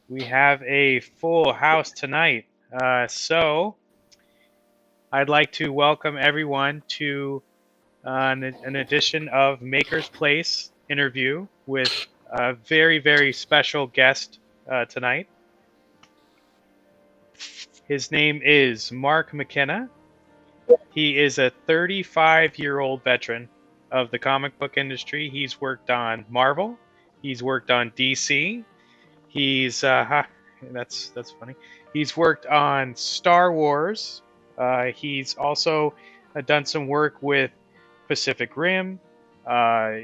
We have a full house tonight. So I'd like to welcome everyone to an edition of Makersplace interview with a very, very special guest tonight. His name is Mark McKenna. He is a 35-year-old veteran of the comic book industry. He's worked on Marvel. He's worked on DC. That's funny. He's worked on Star Wars. He's also done some work with Pacific Rim. Uh,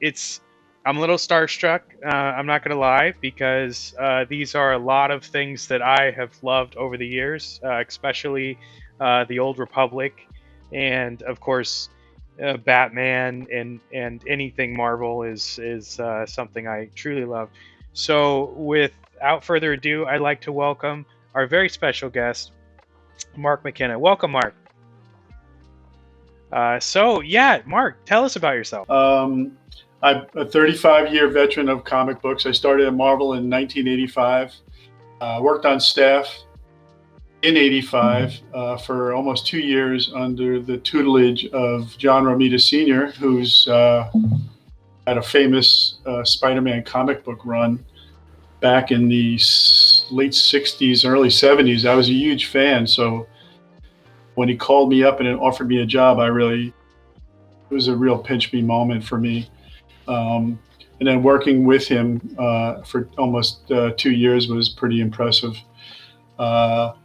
it's I'm a little starstruck. I'm not gonna lie because these are a lot of things that I have loved over the years, especially the Old Republic, and of course Batman and anything Marvel is something I truly love. So, without further ado, I'd like to welcome our very special guest, Mark McKenna. Welcome, Mark. Mark, tell us about yourself. I'm a 35-year veteran of comic books. I started at Marvel in 1985. Worked on staff in 85 for almost 2 years under the tutelage of John Romita Sr., who's had a famous Spider-Man comic book run back in the late 60s, early 70s. I was a huge fan, so when he called me up and offered me a job, it was a real pinch me moment for me. And then working with him for almost 2 years was pretty impressive. But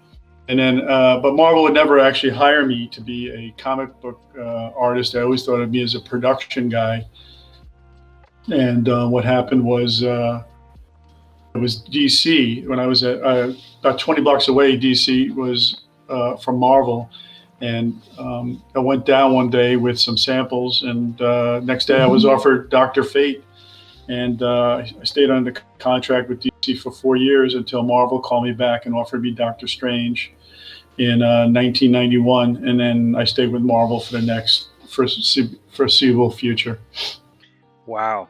Marvel would never actually hire me to be a comic book artist. I always thought of me as a production guy. And what happened was it was DC. When I was at about 20 blocks away, DC was from Marvel. And I went down one day with some samples, and next day I was offered Dr. Fate. And I stayed under contract with DC for 4 years until Marvel called me back and offered me Doctor Strange in 1991. And then I stayed with Marvel for the next foreseeable future. Wow,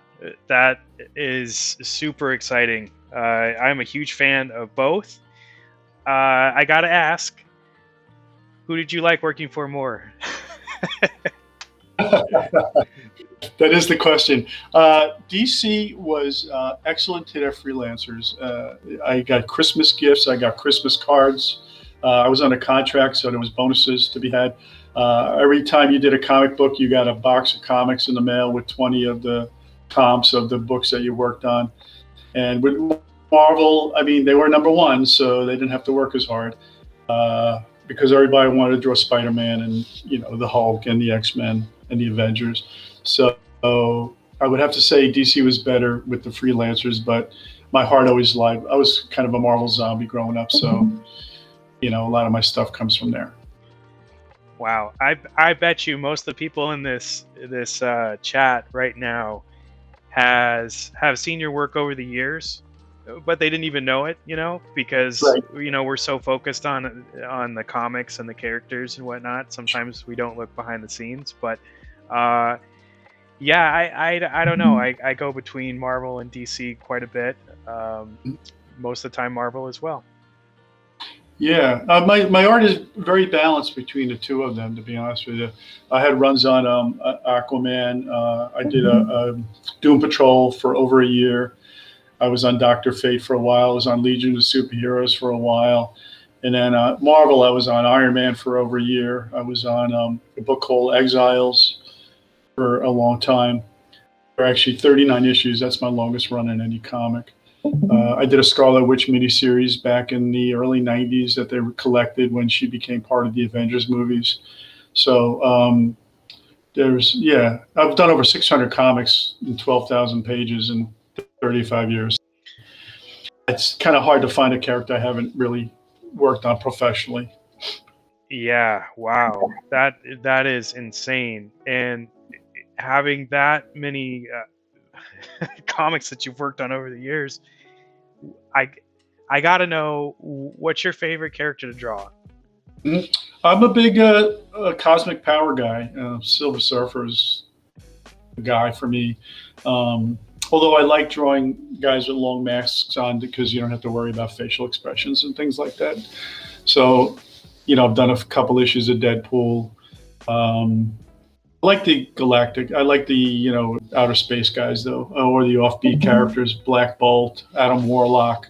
that is super exciting. I'm a huge fan of both. I gotta ask, who did you like working for more? That is the question. DC was excellent to their freelancers. I got Christmas gifts. I got Christmas cards. I was on a contract, so there was bonuses to be had. Every time you did a comic book, you got a box of comics in the mail with 20 of the comps of the books that you worked on. And with Marvel, I mean, they were number one, so they didn't have to work as hard because everybody wanted to draw Spider-Man and the Hulk and the X-Men and the Avengers. So I would have to say DC was better with the freelancers, but my heart always lied. I was kind of a Marvel zombie growing up, so a lot of my stuff comes from there. Wow, I bet you most of the people in this chat right now have seen your work over the years, but they didn't even know it, because Right. We're so focused on the comics and the characters and whatnot. Sometimes we don't look behind the scenes, but I don't know. I go between Marvel and DC quite a bit. Most of the time, Marvel as well. Yeah, my art is very balanced between the two of them, to be honest with you. I had runs on Aquaman. I did a Doom Patrol for over a year. I was on Dr. Fate for a while. I was on Legion of Superheroes for a while. And then Marvel, I was on Iron Man for over a year. I was on a book called Exiles for a long time. There are actually 39 issues. That's my longest run in any comic. I did a Scarlet Witch miniseries back in the early 90s that they collected when she became part of the Avengers movies. So I've done over 600 comics in 12,000 pages in 35 years. It's kind of hard to find a character I haven't really worked on professionally. Yeah, wow, that is insane. And having that many comics that you've worked on over the years, I gotta know, what's your favorite character to draw? I'm a big cosmic power guy. Silver Surfer is a guy for me. Although I like drawing guys with long masks on because you don't have to worry about facial expressions and things like that. So, I've done a couple issues of Deadpool. I like the galactic. I like the outer space guys though, or the offbeat characters. Black Bolt, Adam Warlock.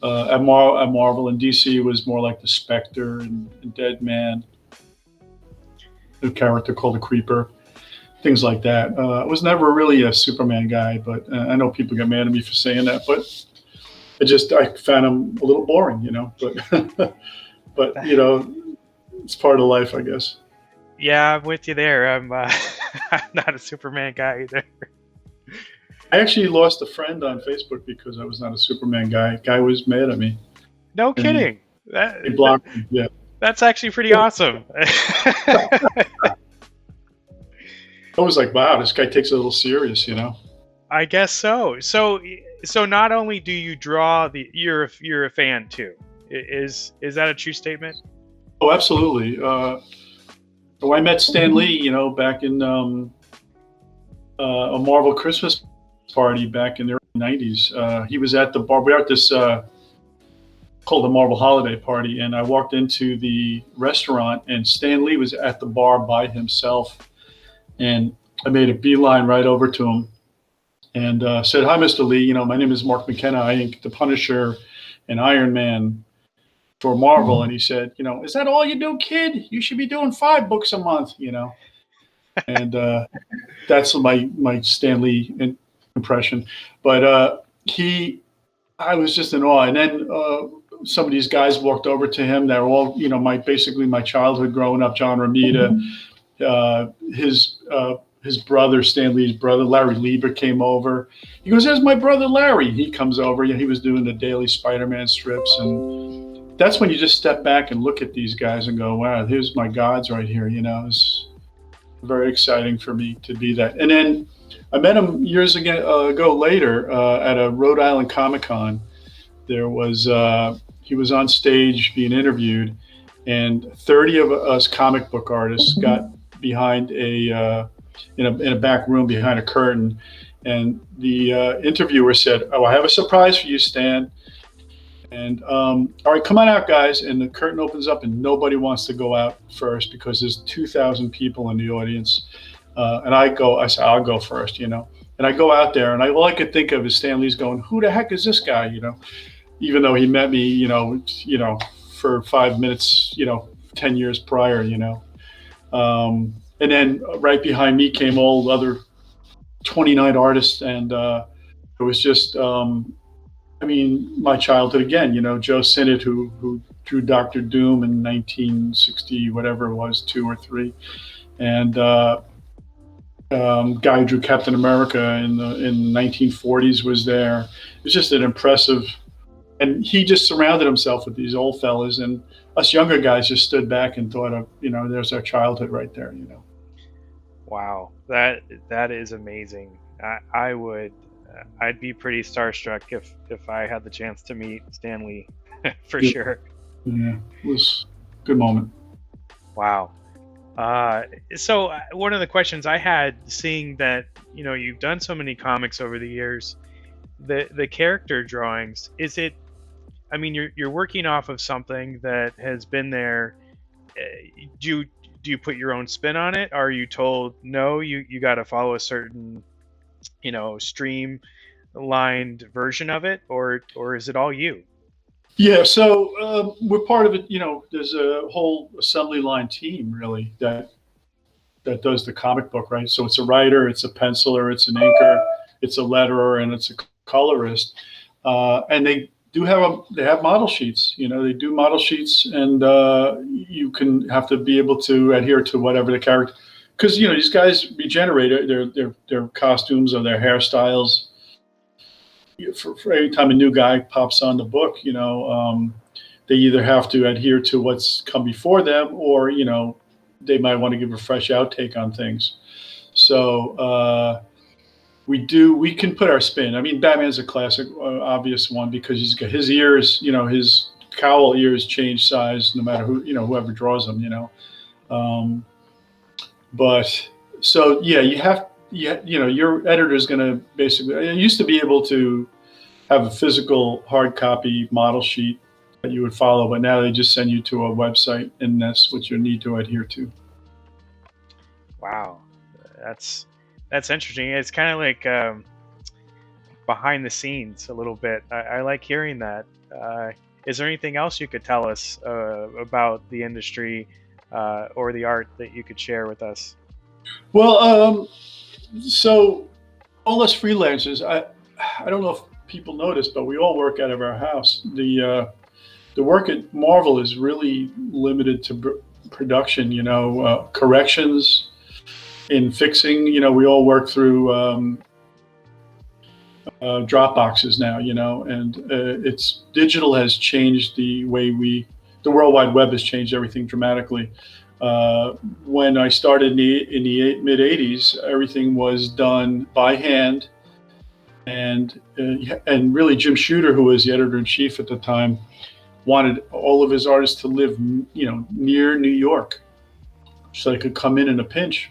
At Marvel and DC was more like the Spectre and Dead Man. A character called the Creeper. Things like that. I was never really a Superman guy, but I know people get mad at me for saying that, but I found him a little boring, But but it's part of life, I guess. Yeah, I'm with you there. I'm I'm not a Superman guy either. I actually lost a friend on Facebook because I was not a Superman guy. Guy was mad at me. No kidding. He blocked me. Yeah. That's actually pretty awesome. I was like, wow, this guy takes it a little serious, I guess so. So not only do you draw you're a fan too. Is that a true statement? Oh, absolutely. I met Stan Lee, back in a Marvel Christmas party back in the early 90s. He was at the bar. We were at this called the Marvel Holiday Party, and I walked into the restaurant, and Stan Lee was at the bar by himself. And I made a beeline right over to him and said, "Hi, Mr. Lee. My name is Mark McKenna. I ink the Punisher and Iron Man for Marvel." And he said, "Is that all you do, kid? You should be doing 5 books a month." And that's my Stan Lee impression. But I was just in awe. And then some of these guys walked over to him. They're all, basically my childhood growing up. John Romita. His brother, Stan Lee's brother, Larry Lieber, came over. He goes, "There's my brother Larry." He comes over. He was doing the daily Spider-Man strips, and that's when you just step back and look at these guys and go, "Wow, here's my gods right here." It's very exciting for me to be that. And then I met him years ago later at a Rhode Island Comic-Con. There was he was on stage being interviewed, and 30 of us comic book artists got behind in a back room behind a curtain, and the interviewer said, "Oh, I have a surprise for you, Stan." And all right, come on out, guys. And the curtain opens up, and nobody wants to go out first because there's 2,000 people in the audience. And I said, "I'll go first," And I go out there, and all I could think of is Stan Lee's going, "Who the heck is this guy?" Even though he met me, for 5 minutes, 10 years prior, and then right behind me came all the other 29 artists, and it was just, my childhood again. Joe Sinnott, who drew Doctor Doom in 1960, whatever it was, 2 or 3, and guy who drew Captain America in the 1940s was there. It was just an impressive. And he just surrounded himself with these old fellas, and us younger guys just stood back and thought of, there's our childhood right there, Wow, that is amazing. I'd be pretty starstruck if I had the chance to meet Stan Lee, for sure. Yeah, it was a good moment. Wow. So one of the questions I had, seeing that you've done so many comics over the years, the character drawings, is it? I mean, you're working off of something that has been there. Do you put your own spin on it? Are you told no? You got to follow a certain, streamlined version of it, or is it all you? Yeah, so we're part of it. There's a whole assembly line team really that does the comic book, right? So it's a writer, it's a penciler, it's an inker, it's a letterer, and it's a colorist, and they have model sheets. They do model sheets, and you have to be able to adhere to whatever the character, because these guys regenerate their costumes or their hairstyles. For every time a new guy pops on the book, they either have to adhere to what's come before them, or they might want to give a fresh outtake on things. So we can put our spin. I mean, Batman's a classic, obvious one, because he's got his ears, his cowl ears change size no matter whoever draws them, but so, yeah, your editor is going to basically. I used to be able to have a physical hard copy model sheet that you would follow, but now they just send you to a website, and that's what you need to adhere to. Wow, that's that's interesting. It's kind of like behind the scenes a little bit. I like hearing that. Is there anything else you could tell us about the industry or the art that you could share with us? Well, so all us freelancers, I don't know if people notice, but we all work out of our house. The work at Marvel is really limited to production. Corrections in fixing. We all work through drop boxes now. And it's digital has changed the way the World Wide Web has changed everything dramatically. When I started in the mid '80s, everything was done by hand, and really Jim Shooter, who was the editor in chief at the time, wanted all of his artists to live, near New York, so they could come in a pinch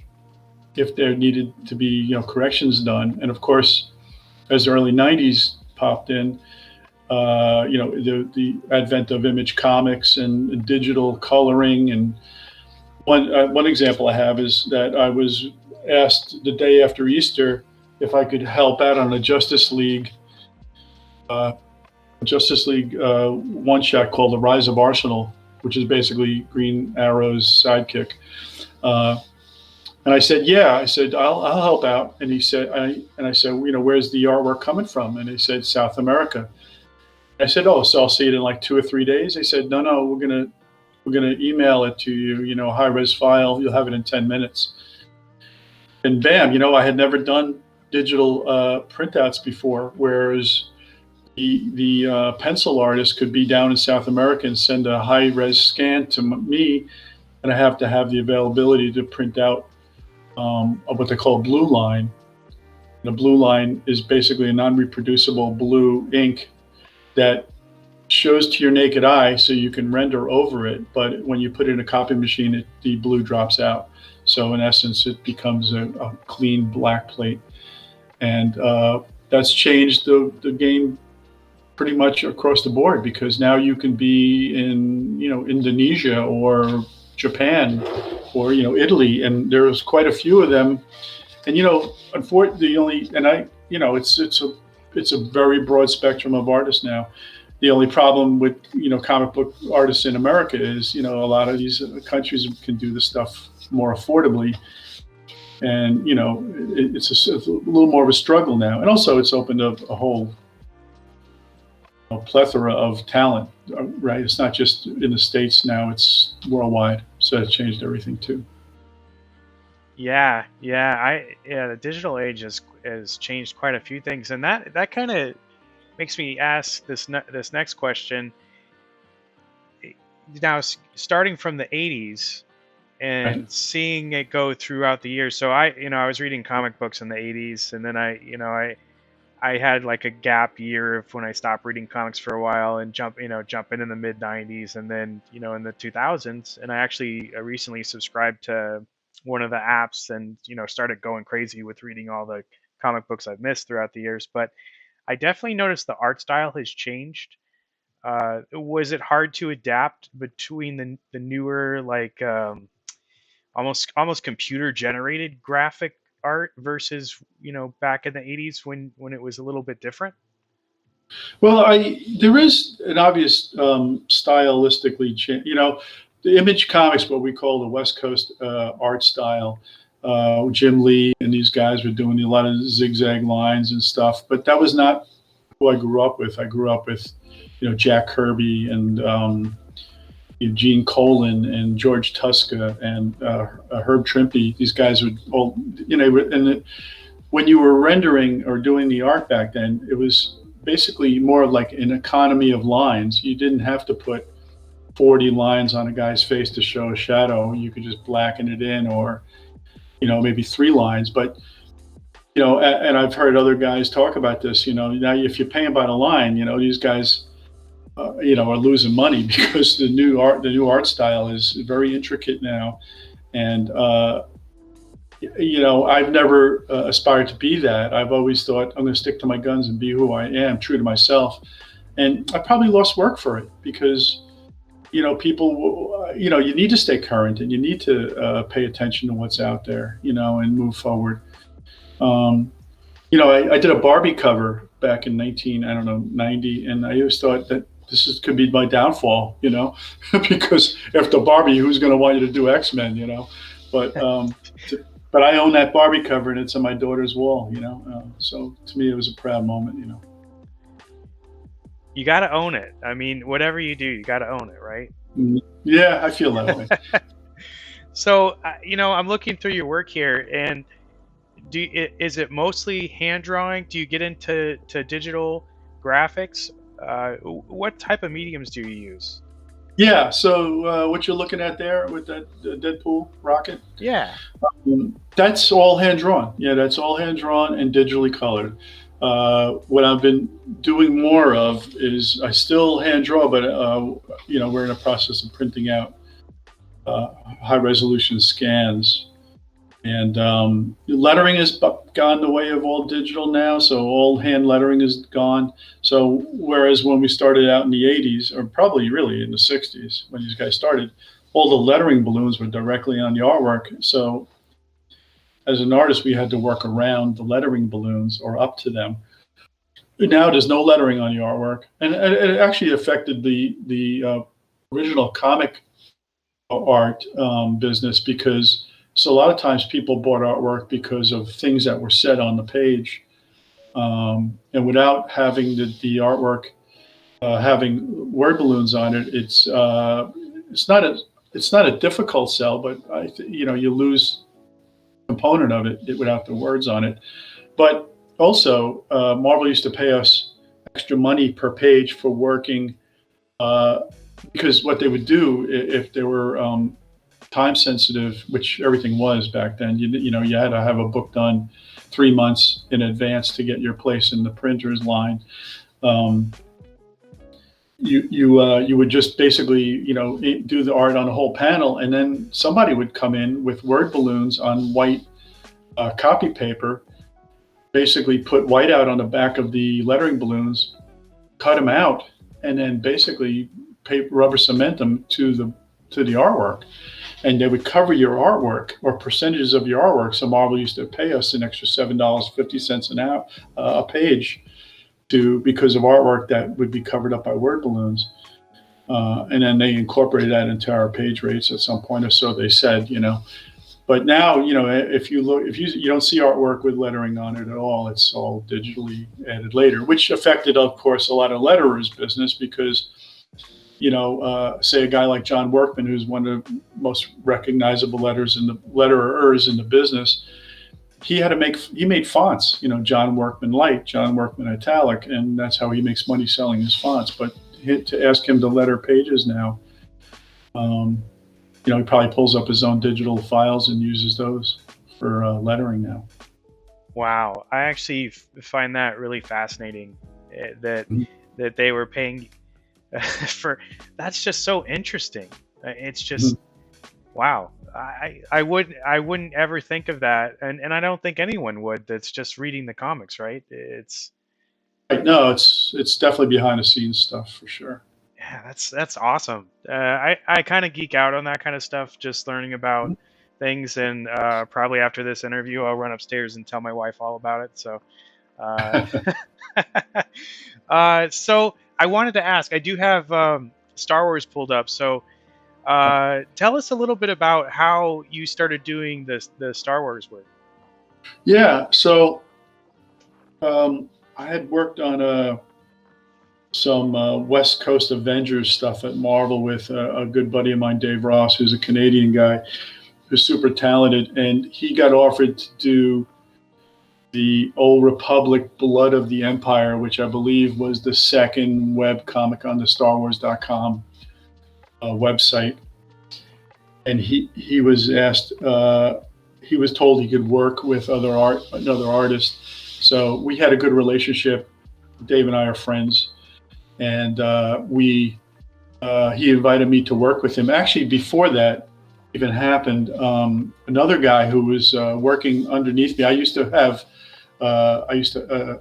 if there needed to be, corrections done. And of course, as the early '90s popped in, the advent of image comics and digital coloring. And one example I have is that I was asked the day after Easter if I could help out on a Justice League one shot called "The Rise of Arsenal," which is basically Green Arrow's sidekick. And I said, "Yeah." I said, "I'll help out." And he said, I said, "Where's the artwork coming from?" And he said, "South America." I said, "Oh, so I'll see it in like 2 or 3 days?" They said, "No, we're gonna email it to you, high res file. You'll have it in 10 minutes." And bam, I had never done digital printouts before, whereas the pencil artist could be down in South America and send a high res scan to me, and I have to have the availability to print out what they call a blue line. And a blue line is basically a non-reproducible blue ink that shows to your naked eye, so you can render over it. But when you put it in a copy machine, the blue drops out. So in essence, it becomes a clean black plate, and that's changed the game pretty much across the board, because now you can be in Indonesia or Japan or Italy, and there's quite a few of them. And unfortunately, it's a very broad spectrum of artists now. The only problem with comic book artists in America is a lot of these countries can do the stuff more affordably, and it's a little more of a struggle now. And also, it's opened up a whole plethora of talent. Right? It's not just in the States now; it's worldwide. So it's changed everything too. Yeah, the digital age has changed quite a few things, and that kind of makes me ask this next question. Now, starting from the '80s Right? and seeing it go throughout the years. So I was reading comic books in the '80s, and then I had like a gap year of when I stopped reading comics for a while and jump in the mid '90s, and then in the 2000s. And I actually recently subscribed to one of the apps and started going crazy with reading all the comic books I've missed throughout the years. But I definitely noticed the art style has changed. Was it hard to adapt between the newer, like almost computer generated graphic art versus back in the '80s when it was a little bit different? Well, there is an obvious stylistically change. The Image Comics, what we call the West Coast art style. Jim Lee and these guys were doing a lot of zigzag lines and stuff, but that was not who I grew up with. I grew up with, Jack Kirby and Gene Colan and George Tuska and Herb Trimpe. These guys would all, when you were rendering or doing the art back then, it was basically more like an economy of lines. You didn't have to put 40 lines on a guy's face to show a shadow. You could just blacken it in, or maybe 3 lines. But and I've heard other guys talk about this. Now if you're paying by the line, these guys are losing money because the new art style is very intricate now. And I've never aspired to be that. I've always thought I'm going to stick to my guns and be who I am, true to myself. And I probably lost work for it because, people, you need to stay current and you need to pay attention to what's out there, and move forward. Um, I did a Barbie cover back in 90, and I always thought that could be my downfall, because after Barbie, who's going to want you to do X-Men, But but I own that Barbie cover, and it's on my daughter's wall, So to me, it was a proud moment. You got to own it. I mean, whatever you do, you got to own it, right? Yeah, I feel that way. So, I'm looking through your work here, and is it mostly hand drawing? Do you get into digital graphics? What type of mediums do you use? Yeah. So what you're looking at there with that Deadpool rocket? Yeah. That's all hand drawn. Yeah, that's all hand drawn and digitally colored. What I've been doing more of is I still hand draw, but we're in a process of printing out high resolution scans. And lettering has gone the way of all digital now, so all hand lettering is gone. So whereas when we started out in the 80s, or probably really in the 60s, when these guys started, all the lettering balloons were directly on the artwork. So as an artist, we had to work around the lettering balloons or up to them. Now there's no lettering on the artwork, and it actually affected the original comic art business, because so a lot of times people bought artwork because of things that were said on the page, and without having the artwork having word balloons on it, it's not a difficult sell, but you lose a component of it without the words on it. But also, Marvel used to pay us extra money per page for working, because what they would do if they were time sensitive, which everything was back then. You had to have a book done 3 months in advance to get your place in the printer's line. You would just basically do the art on a whole panel, and then somebody would come in with word balloons on white copy paper, basically put white out on the back of the lettering balloons, cut them out, and then basically rubber cement them to the artwork. And they would cover your artwork or percentages of your artwork. So Marvel used to pay us an extra $7.50 an hour a page because of artwork that would be covered up by word balloons. And then they incorporated that into our page rates at some point, or so they said. But now, if you don't see artwork with lettering on it at all. It's all digitally added later, which affected, of course, a lot of letterers' business, because say a guy like John Workman, who's one of the most recognizable letterers in the business, he made fonts, John Workman Light, John Workman Italic, and that's how he makes money selling his fonts. But to ask him to letter pages now, he probably pulls up his own digital files and uses those for lettering now. Wow, I actually find that really fascinating, that they were paying for. That's just so interesting. It's just wow. I wouldn't ever think of that, and I don't think anyone would. That's just reading the comics, right? It's no, it's definitely behind the scenes stuff for sure. Yeah, that's awesome. I kind of geek out on that kind of stuff, just learning about things, and probably after this interview, I'll run upstairs and tell my wife all about it. So, so I wanted to ask. I do have Star Wars pulled up, so tell us a little bit about how you started doing the Star Wars work. Yeah, so I had worked on some West Coast Avengers stuff at Marvel with a good buddy of mine, Dave Ross, who's a Canadian guy who's super talented, and he got offered to do the Old Republic Blood of the Empire, which I believe was the second web comic on the StarWars.com website. And he was asked, he was told he could work with another artist. So we had a good relationship. Dave and I are friends. And he invited me to work with him. Actually, before that, even happened, another guy who was working underneath me. I used to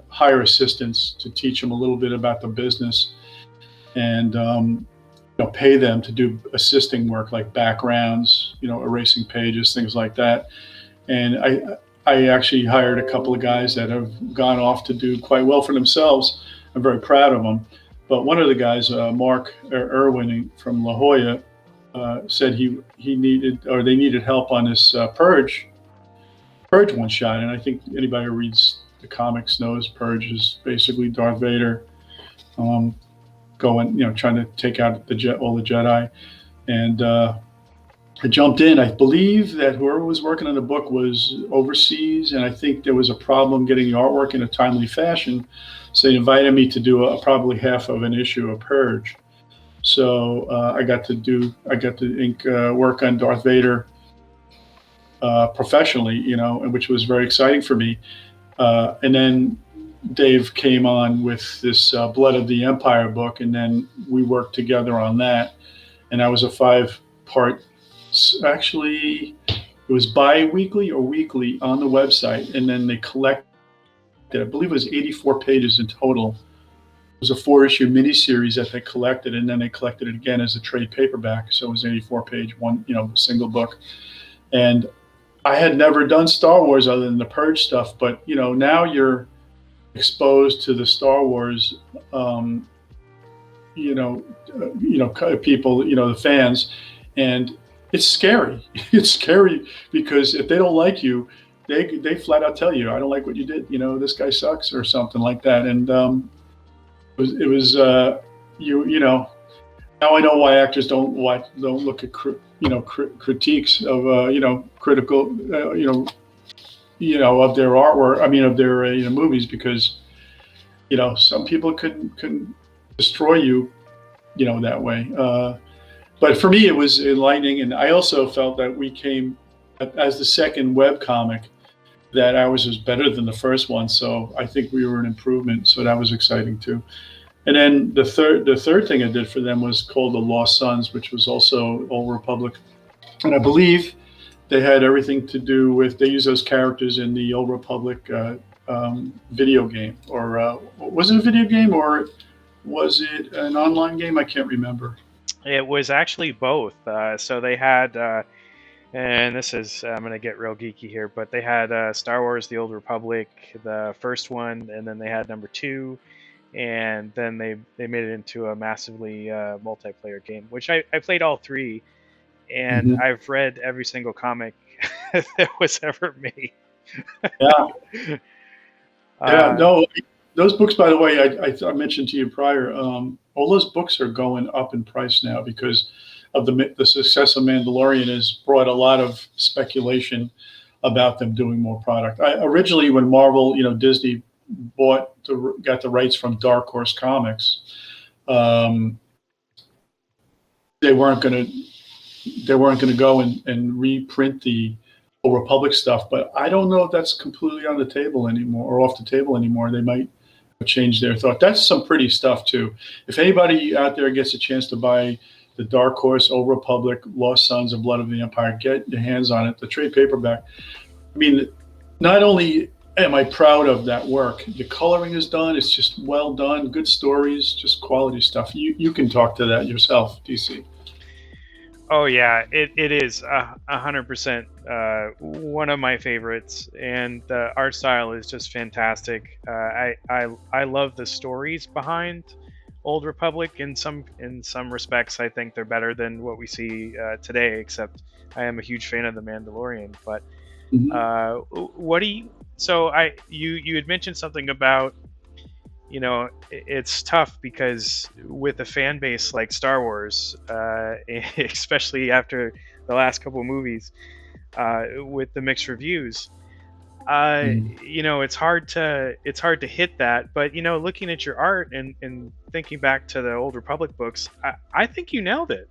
hire assistants to teach them a little bit about the business, and pay them to do assisting work like backgrounds, erasing pages, things like that. And I actually hired a couple of guys that have gone off to do quite well for themselves. I'm very proud of them. But one of the guys, Mark Irwin from La Jolla, said he needed, or they needed help on this Purge one shot. And I think anybody who reads the comics knows Purge is basically Darth Vader going, trying to take out all the Jedi. And I jumped in. I believe that whoever was working on the book was overseas, and I think there was a problem getting the artwork in a timely fashion. So they invited me to do probably half of an issue of Purge. So I got to ink work on Darth Vader professionally, which was very exciting for me. And then Dave came on with this Blood of the Empire book, and then we worked together on that. And that was a 5-part. Actually, it was bi-weekly or weekly on the website, and then they collected, I believe it was 84 pages in total. It was a 4-issue miniseries that they collected, and then they collected it again as a trade paperback. So it was 84 page, one, single book. And I had never done Star Wars other than the Purge stuff, but now you're exposed to the Star Wars, people, the fans, and it's scary. It's scary because if they don't like you, they flat out tell you, I don't like what you did. This guy sucks or something like that. And it was now I know why actors don't look at critiques of critical of their artwork. I mean of their movies, because some people can destroy you that way. But for me, it was enlightening, and I also felt that we came as the second web comic, that ours was better than the first one. So I think we were an improvement. So that was exciting too. And then the third thing I did for them was called The Lost Sons, which was also Old Republic, and I believe they had everything to do with, they use those characters in the Old Republic video game, or was it a video game or was it an online game? I can't remember. It was actually both. So they had, and this is, I'm going to get real geeky here, but they had Star Wars: The Old Republic, the first one, and then they had number 2, and then they made it into a massively multiplayer game, which I played all 3, and I've read every single comic that was ever made. Yeah. No, those books, by the way, I mentioned to you prior, all those books are going up in price now because of the success of Mandalorian has brought a lot of speculation about them doing more product. Originally, when Marvel, Disney got the rights from Dark Horse Comics, they weren't going to go and reprint the Old Republic stuff. But I don't know if that's completely on the table anymore or off the table anymore. They might change their thought. That's some pretty stuff too. If anybody out there gets a chance to buy the Dark Horse, Old Republic, Lost Sons, and Blood of the Empire, get your hands on it. The trade paperback. I mean, not only am I proud of that work, the coloring is done. It's just well done. Good stories, just quality stuff. You can talk to that yourself, DC. Oh yeah, it is 100% one of my favorites, and the art style is just fantastic. I love the stories behind Old Republic. In some respects, I think they're better than what we see today. Except I am a huge fan of the Mandalorian. But what do you? So you had mentioned something about, it's tough because with a fan base like Star Wars, especially after the last couple of movies, with the mixed reviews, it's hard to hit that. But looking at your art and thinking back to the Old Republic books, I think you nailed it.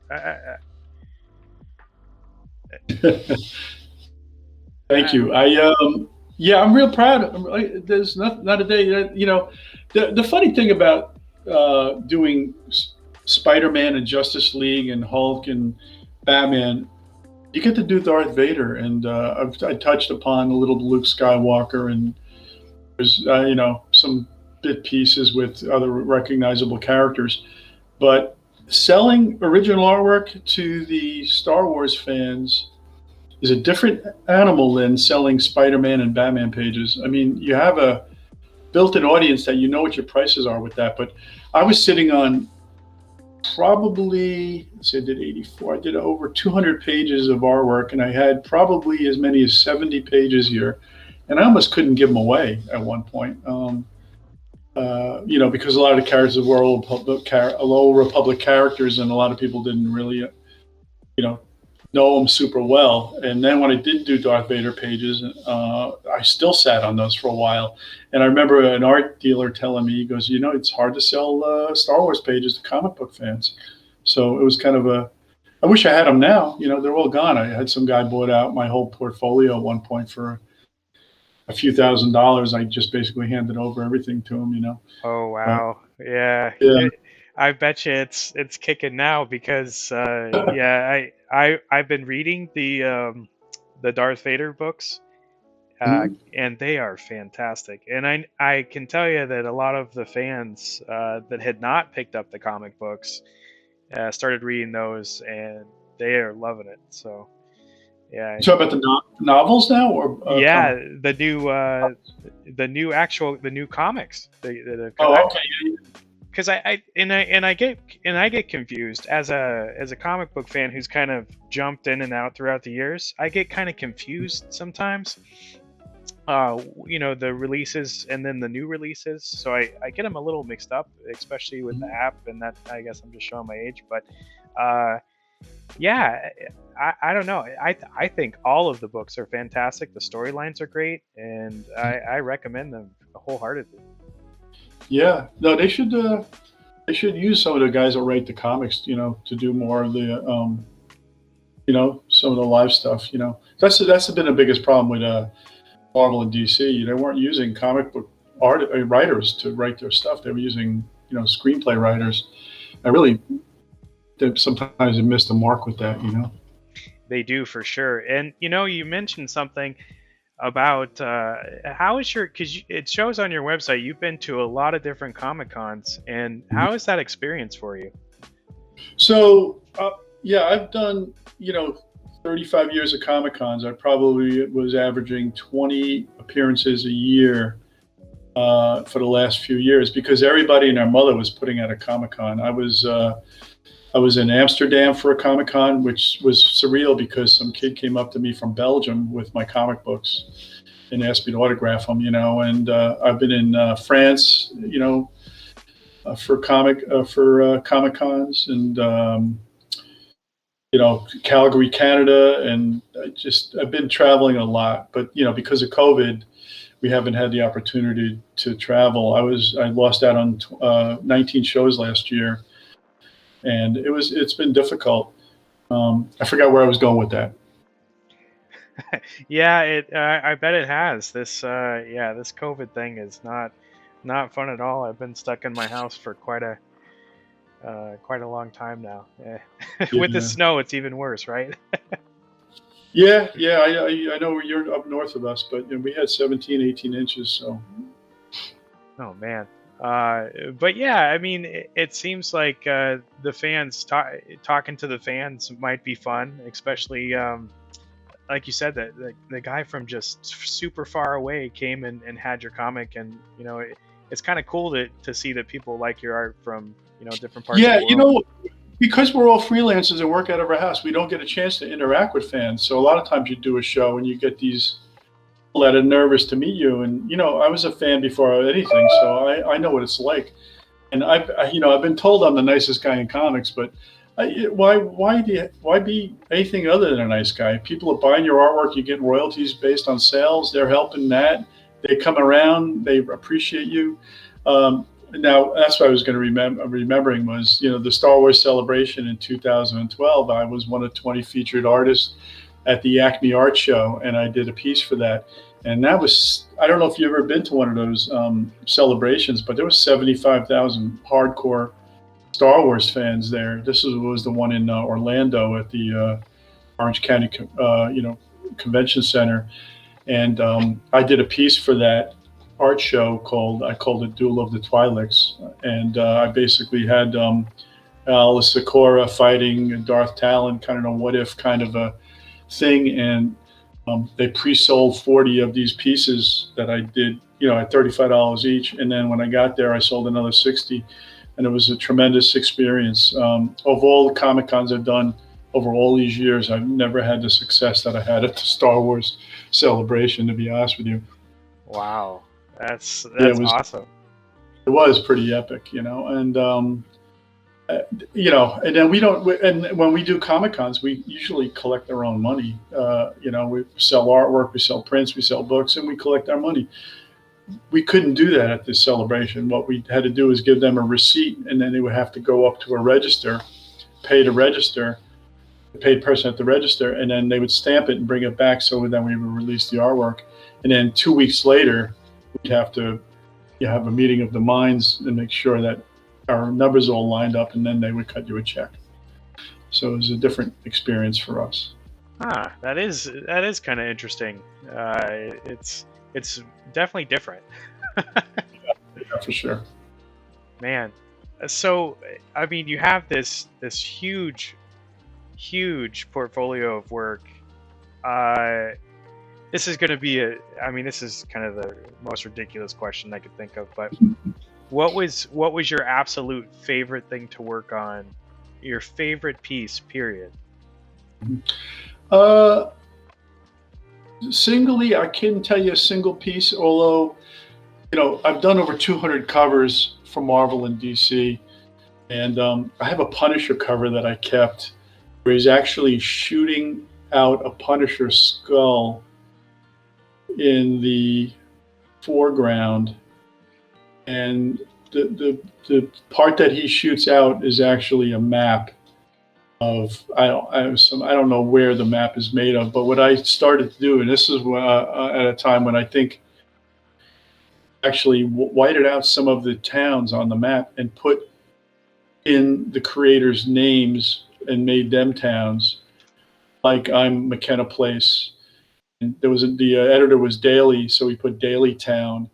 Thank you. I'm real proud. There's not a day that the funny thing about doing Spider-Man and Justice League and Hulk and Batman, you get to do Darth Vader, and I touched upon a little Luke Skywalker, and there's some bit pieces with other recognizable characters. But selling original artwork to the Star Wars fans is a different animal than selling Spider-Man and Batman pages. I mean, you have a built-in audience that you know what your prices are with that. But I was sitting on probably, let's say I did 84, I did over 200 pages of artwork, and I had probably as many as 70 pages here. And I almost couldn't give them away at one point. Because a lot of the characters were old Republic characters, and a lot of people didn't really, know them super well. And then when I did do Darth Vader pages, I still sat on those for a while. And I remember an art dealer telling me, he goes, it's hard to sell Star Wars pages to comic book fans. So it was kind of I wish I had them now. They're all gone. I had some guy bought out my whole portfolio at one point for a few $1,000s. I just basically handed over everything to him. Oh wow, yeah. Yeah. I bet you it's kicking now because I've been reading the Darth Vader books, and they are fantastic. And I can tell you that a lot of the fans that had not picked up the comic books started reading those, and they are loving it. So yeah. You talk about the novels now, or yeah, the new comics. Oh, okay. Because I get confused as a comic book fan who's kind of jumped in and out throughout the years. I get kind of confused sometimes. The releases and then the new releases. So I get them a little mixed up, especially with the app, and that, I guess I'm just showing my age, but yeah, I don't know. I think all of the books are fantastic. The storylines are great, and I recommend them wholeheartedly. Yeah, no, they should use some of the guys that write the comics, to do more of the, some of the live stuff. That's been the biggest problem with Marvel and DC. They weren't using comic book writers to write their stuff. They were using, screenplay writers. They sometimes they missed the mark with that. They do, for sure. And you mentioned something about how is because it shows on your website you've been to a lot of different Comic Cons, and how is that experience for you? So I've done 35 years of Comic Cons. I probably was averaging 20 appearances a year for the last few years, because everybody and their mother was putting out a Comic Con. I was in Amsterdam for a Comic Con, which was surreal because some kid came up to me from Belgium with my comic books and asked me to autograph them, and I've been in France, for Comic Cons, and Calgary, Canada, and I've been traveling a lot. But because of COVID, we haven't had the opportunity to travel. I lost out on 19 shows last year. And it's been difficult. I forgot where I was going with that. Yeah, I bet it has. This COVID thing is not fun at all. I've been stuck in my house for quite a long time now. With the snow, it's even worse, right? Yeah. I know you're up north of us, but we had 17, 18 inches. So. Oh man. But yeah, I mean, it seems like the fans talking to the fans might be fun, especially like you said, that the guy from just super far away came and had your comic, and it's kind of cool to see that people like your art from different parts of the world. Because we're all freelancers and work out of our house, we don't get a chance to interact with fans. So a lot of times you do a show and you get these that are nervous to meet you, and I was a fan before anything, so I know what it's like. And I've been told I'm the nicest guy in comics, but why be anything other than a nice guy? People are buying your artwork, you get royalties based on sales. They're helping that. They come around, they appreciate you. Now that's what I was going to remembering was the Star Wars celebration in 2012. I was one of 20 featured artists at the Acme Art Show, and I did a piece for that. And that was, I don't know if you've ever been to one of those celebrations, but there was 75,000 hardcore Star Wars fans there. This was the one in Orlando at the Orange County, Convention Center, and I did a piece for that art show I called it Duel of the Twi'leks, and I basically had Alice Sakura fighting Darth Talon, kind of a what if kind of a thing, and they pre-sold 40 of these pieces that I did, at $35 each, and then when I got there, I sold another 60, and it was a tremendous experience. Of all the Comic Cons I've done over all these years, I've never had the success that I had at the Star Wars celebration, to be honest with you. Wow, that's Yeah, awesome. It was pretty epic, and and then we don't. And when we do Comic Cons, we usually collect our own money. We sell artwork, we sell prints, we sell books, and we collect our money. We couldn't do that at this celebration. What we had to do is give them a receipt, and then they would have to go up to a register, pay to register, the paid person at the register, and then they would stamp it and bring it back. So then we would release the artwork, and then 2 weeks later, we'd have to have a meeting of the minds and make sure that our numbers all lined up, and then they would cut you a check. So it was a different experience for us. That is kind of interesting. It's definitely different. Yeah, for sure. Man, so I mean, you have this huge portfolio of work. This is going to be this is kind of the most ridiculous question I could think of, but what was your absolute favorite thing to work on? Your favorite piece, period? Singly, I couldn't tell you a single piece, although, I've done over 200 covers for Marvel and DC, and I have a Punisher cover that I kept where he's actually shooting out a Punisher skull in the foreground, and the part that he shoots out is actually a map of I don't know where the map is made of, but what I started to do, and this is at a time when I think actually whited out some of the towns on the map and put in the creators' names and made them towns, like I'm McKenna Place. And there was the editor was Daly, so we put Daly Town,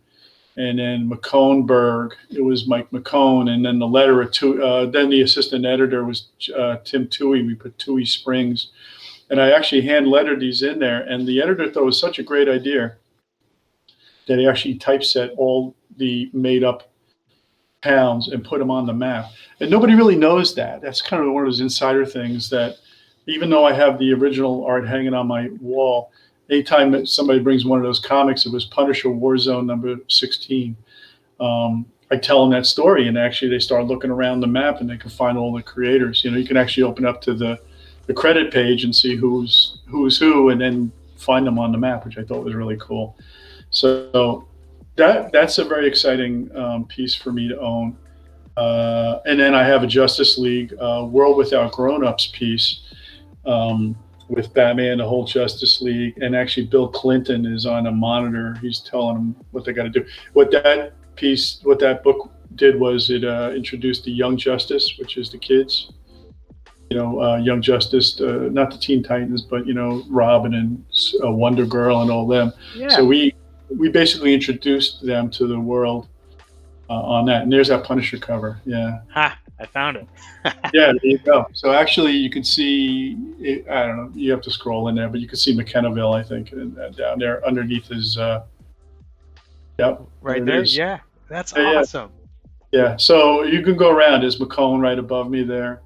and then McConeburg, it was Mike McCone, and then the letterer then the assistant editor was Tim Toohey. We put Toohey Springs, and I actually hand lettered these in there, and the editor thought it was such a great idea that he actually typeset all the made up towns and put them on the map. And nobody really knows that. That's kind of one of those insider things that, even though I have the original art hanging on my wall, anytime that somebody brings one of those comics, it was Punisher Warzone number 16. I tell them that story, and actually they start looking around the map and they can find all the creators. You can actually open up to the credit page and see who's who, and then find them on the map, which I thought was really cool. So that's a very exciting piece for me to own. And then I have a Justice League World Without Grown-Ups piece. With Batman, the whole Justice League, and actually Bill Clinton is on a monitor. He's telling them what they got to do. What that book did was it introduced the Young Justice, which is the kids. Young Justice, not the Teen Titans, but Robin and Wonder Girl and all them. Yeah. So we basically introduced them to the world on that. And there's that Punisher cover. Yeah. Ha! I found it. Yeah, there you go. So actually, you can see, I don't know, you have to scroll in there, but you can see McKennaville, I think, down there underneath his, yep. Right there? Yeah. That's yeah, awesome. Yeah, so you can go around. There's McCone right above me there.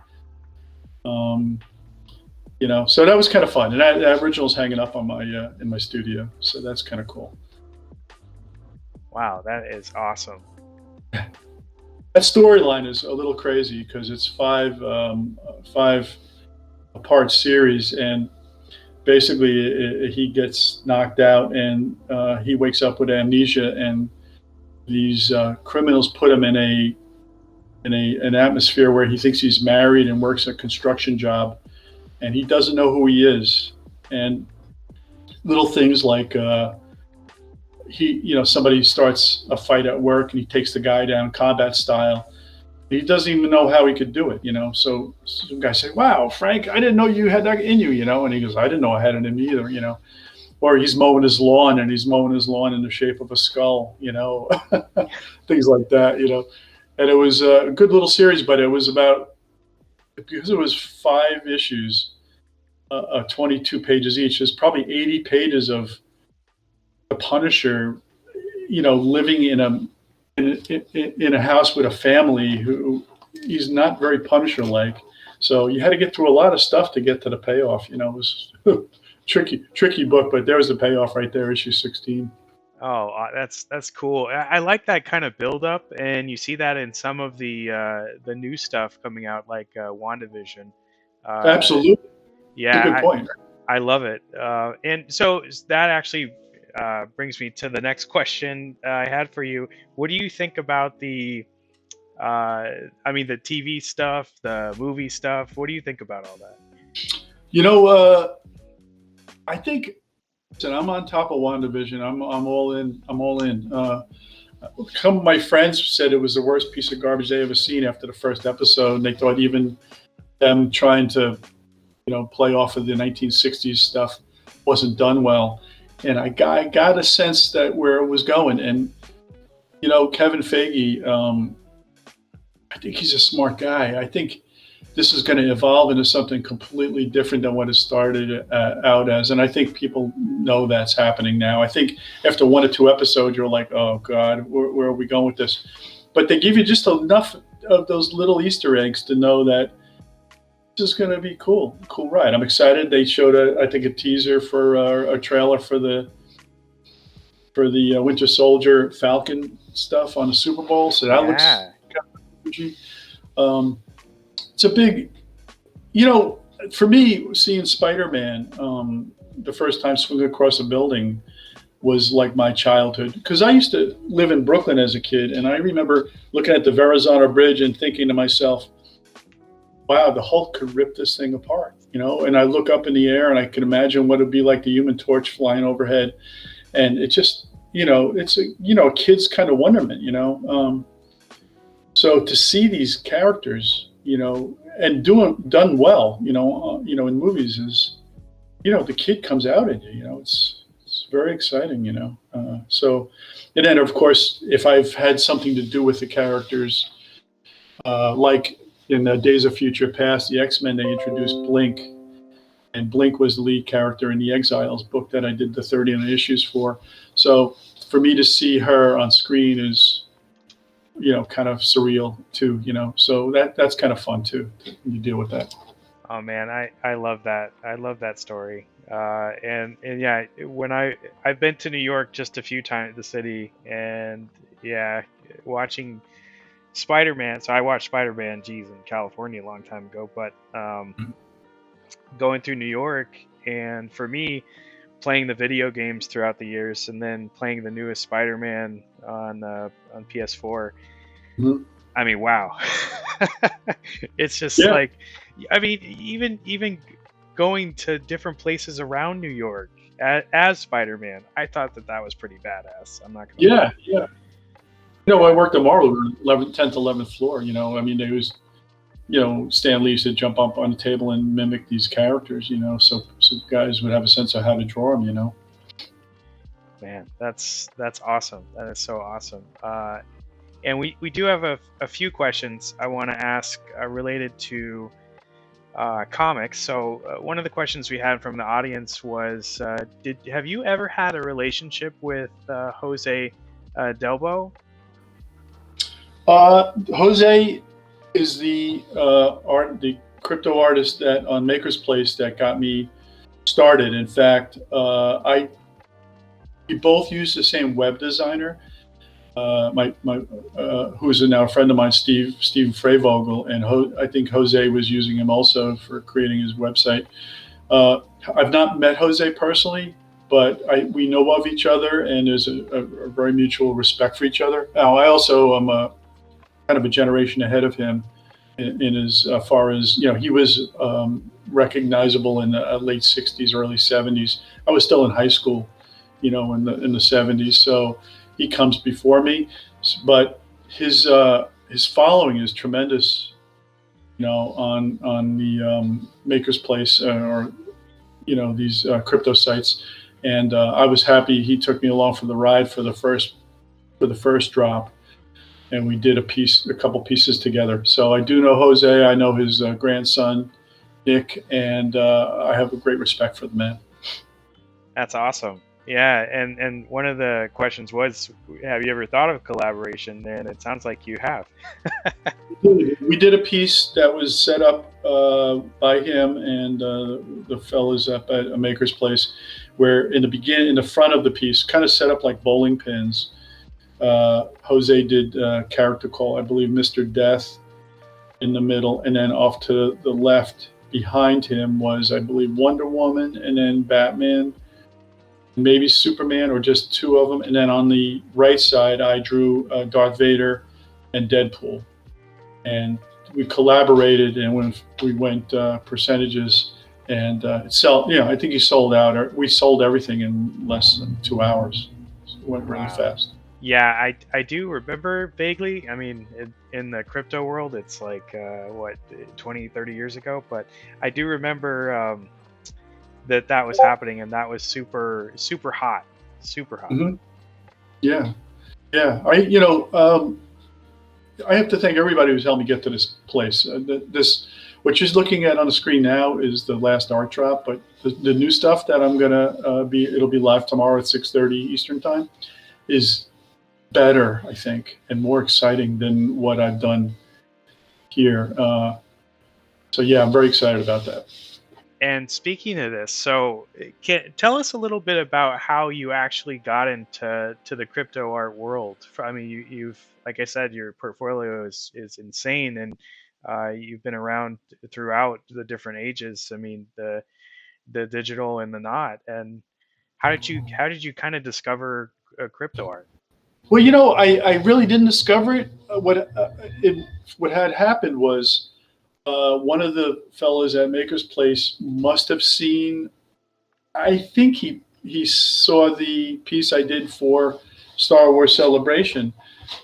So that was kind of fun. And that original's hanging up on my in my studio. So that's kind of cool. Wow, that is awesome. That storyline is a little crazy because it's five part series, and basically he gets knocked out and he wakes up with amnesia, and these criminals put him in an atmosphere where he thinks he's married and works a construction job, and he doesn't know who he is. And little things like somebody starts a fight at work and he takes the guy down combat style, He doesn't even know how he could do it, So some guy say, "Wow, Frank, I didn't know you had that in you," And he goes, "I didn't know I had it in me either." Or he's mowing his lawn and he's mowing his lawn in the shape of a skull, things like that. And it was a good little series, but it was about, because it was 5 issues, 22 pages each. There's probably 80 pages of the Punisher, living in a house with a family who he's not very Punisher-like. So you had to get through a lot of stuff to get to the payoff. It was tricky book, but there's the payoff right there, issue 16. Oh, that's cool. I like that kind of build up, and you see that in some of the new stuff coming out, like WandaVision. Uh, Absolutely, that's a good yeah, point. I love it. And so that actually brings me to the next question I had for you. What do you think about the TV stuff, the movie stuff? What do you think about all that? I think, listen, I'm on top of WandaVision. I'm all in. I'm all in. Some of my friends said it was the worst piece of garbage they ever seen after the first episode. And they thought even them trying to, play off of the 1960s stuff wasn't done well. And I got a sense that where it was going. And, Kevin Feige, I think he's a smart guy. I think this is going to evolve into something completely different than what it started out as. And I think people know that's happening now. I think after 1 or 2 episodes, you're like, oh, God, where are we going with this? But they give you just enough of those little Easter eggs to know that this is going to be cool ride. I'm excited. They showed, I think, a teaser for a trailer for the Winter Soldier Falcon stuff on the Super Bowl. So that looks it's a big, for me, seeing Spider-Man the first time swing across a building was like my childhood, because I used to live in Brooklyn as a kid, and I remember looking at the Verrazano Bridge and thinking to myself, wow, the Hulk could rip this thing apart, and I look up in the air and I can imagine what it'd be like, the Human Torch flying overhead, and it just, it's a kid's kind of wonderment, so to see these characters, and done well, in movies is, the kid comes out in you, it's very exciting, So, and then of course, if I've had something to do with the characters, like in Days of Future Past, the X-Men, they introduced Blink, and Blink was the lead character in the Exiles book that I did the 30 issues for. So for me to see her on screen is, kind of surreal too, so that's kind of fun too, you deal with that. Oh man, I love that. I love that story. And yeah, when I've been to New York just a few times, the city, and yeah, watching Spider-Man. So I watched Spider-Man, in California a long time ago, but going through New York, and for me, playing the video games throughout the years, and then playing the newest Spider-Man on PS4. Mm-hmm. I mean, wow. It's just like, I mean, even going to different places around New York as Spider-Man, I thought that was pretty badass. I'm not gonna lie. Yeah. I worked at Marvel, 10th, 11th floor. I mean, there was, Stan Lee used to jump up on the table and mimic these characters. So guys would have a sense of how to draw them. Man, that's awesome. That is so awesome. And we do have a few questions I want to ask related to comics. So one of the questions we had from the audience was, have you ever had a relationship with Jose Delbo? Jose is the crypto artist that on Makerspace that got me started. In fact, we both use the same web designer. Who's now a friend of mine, Steve Freivogel, and I think Jose was using him also for creating his website. I've not met Jose personally, but we know of each other, and there's a very mutual respect for each other. Now, I also am kind of a generation ahead of him in as far as, he was recognizable in the late 60s, early 70s. I was still in high school, in the 70s. So he comes before me, but his his following is tremendous, on the Makersplace, or these crypto sites. And I was happy he took me along for the ride for the first drop, and we did a couple pieces together. So I do know Jose. I know his grandson, Nick, and I have a great respect for the man. That's awesome. Yeah, and one of the questions was, have you ever thought of collaboration? And it sounds like you have. We did a piece that was set up by him and the fellas up at a Makerspace, where in the front of the piece, kind of set up like bowling pins. Jose did character call, I believe, Mr. Death in the middle, and then off to the left behind him was, I believe, Wonder Woman, and then Batman, maybe Superman, or just two of them. And then on the right side, I drew Darth Vader and Deadpool. And we collaborated, and when we went percentages, and I think he sold out, or we sold everything in less than 2 hours. So it went really fast. Yeah, I do remember vaguely. I mean, in the crypto world, it's like, 20, 30 years ago. But I do remember that was happening, and that was super, super hot. Super hot. Mm-hmm. Yeah. I have to thank everybody who's helped me get to this place. What you're looking at on the screen now is the last art drop, but the new stuff that I'm gonna it'll be live tomorrow at 6:30 Eastern time, is better, I think, and more exciting than what I've done here. So yeah, I'm very excited about that. And speaking of this, so tell us a little bit about how you actually got into the crypto art world. I mean, you've, like I said, your portfolio is insane, and you've been around throughout the different ages. I mean, the digital and the not. And how did you kind of discover crypto art? Well, I really didn't discover it. What had happened was, one of the fellows at Makerspace must have seen. I think he saw the piece I did for Star Wars Celebration,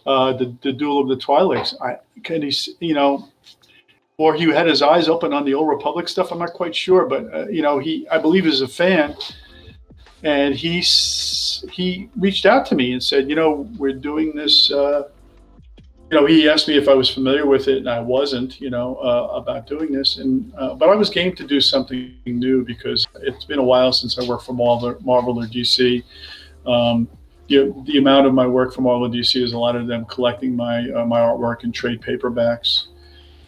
the Duel of the Twi'leks. Or he had his eyes open on the Old Republic stuff. I'm not quite sure, but I believe is a fan, and he reached out to me and said, we're doing this. He asked me if I was familiar with it, and I wasn't, about doing this. And but I was game to do something new, because it's been a while since I worked for Marvel or DC. The amount of my work for Marvel and DC is a lot of them collecting my artwork in trade paperbacks.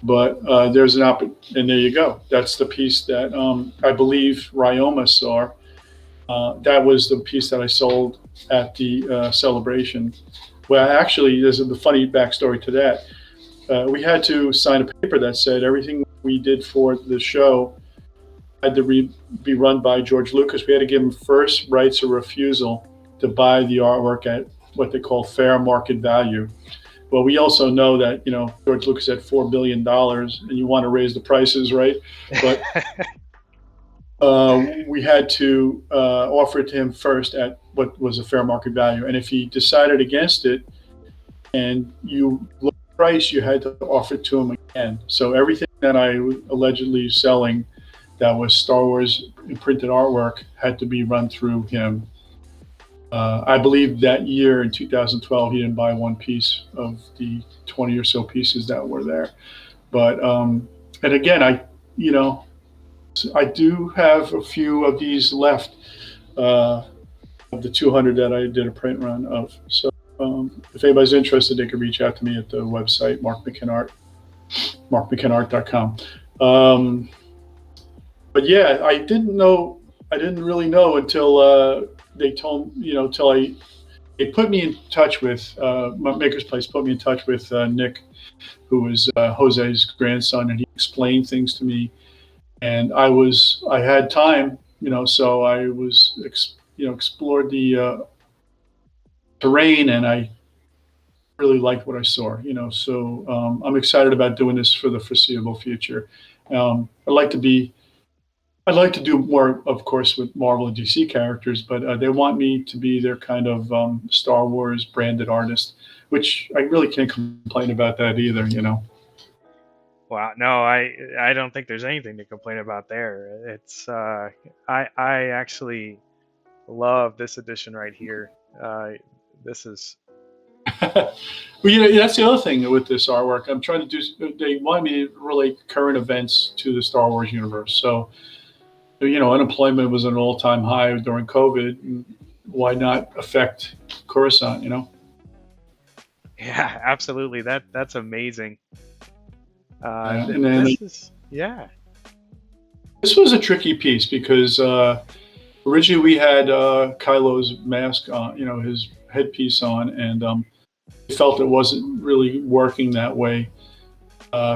But there's an and there you go. That's the piece that I believe Ryoma saw. That was the piece that I sold at the celebration. Well, actually, there's a funny backstory to that. We had to sign a paper that said everything we did for the show had to be run by George Lucas. We had to give him first rights of refusal to buy the artwork at what they call fair market value. Well, we also know that, George Lucas had $4 billion, and you want to raise the prices, right? But we had to offer it to him first at what was a fair market value. And if he decided against it and you looked at the price, you had to offer it to him again. So everything that I was allegedly selling that was Star Wars printed artwork had to be run through him. I believe that year in 2012, he didn't buy one piece of the 20 or so pieces that were there. But, and again, I do have a few of these left, of the 200 that I did a print run of. So if anybody's interested, they can reach out to me at the website, Mark McKenna, markmckennaart.com. But yeah, I didn't really know until they told, they put me in touch with, Makerspace put me in touch with Nick, who was Jose's grandson, and he explained things to me. And I had time, so I was, explored the terrain, and I really liked what I saw, so I'm excited about doing this for the foreseeable future. I'd like to be I'd like to do more, of course, with Marvel and DC characters, but they want me to be their kind of Star Wars branded artist, which I really can't complain about that either. You know. Wow, no, I don't think there's anything to complain about there. It's I actually love this edition right here. This is Well, that's the other thing with this artwork. I'm trying to do. They want me to relate current events to the Star Wars universe. So, unemployment was at an all-time high during COVID. And why not affect Coruscant? yeah, absolutely. That's amazing. And then This is yeah. this was a tricky piece because originally we had Kylo's mask on, his headpiece on, and we felt it wasn't really working that way.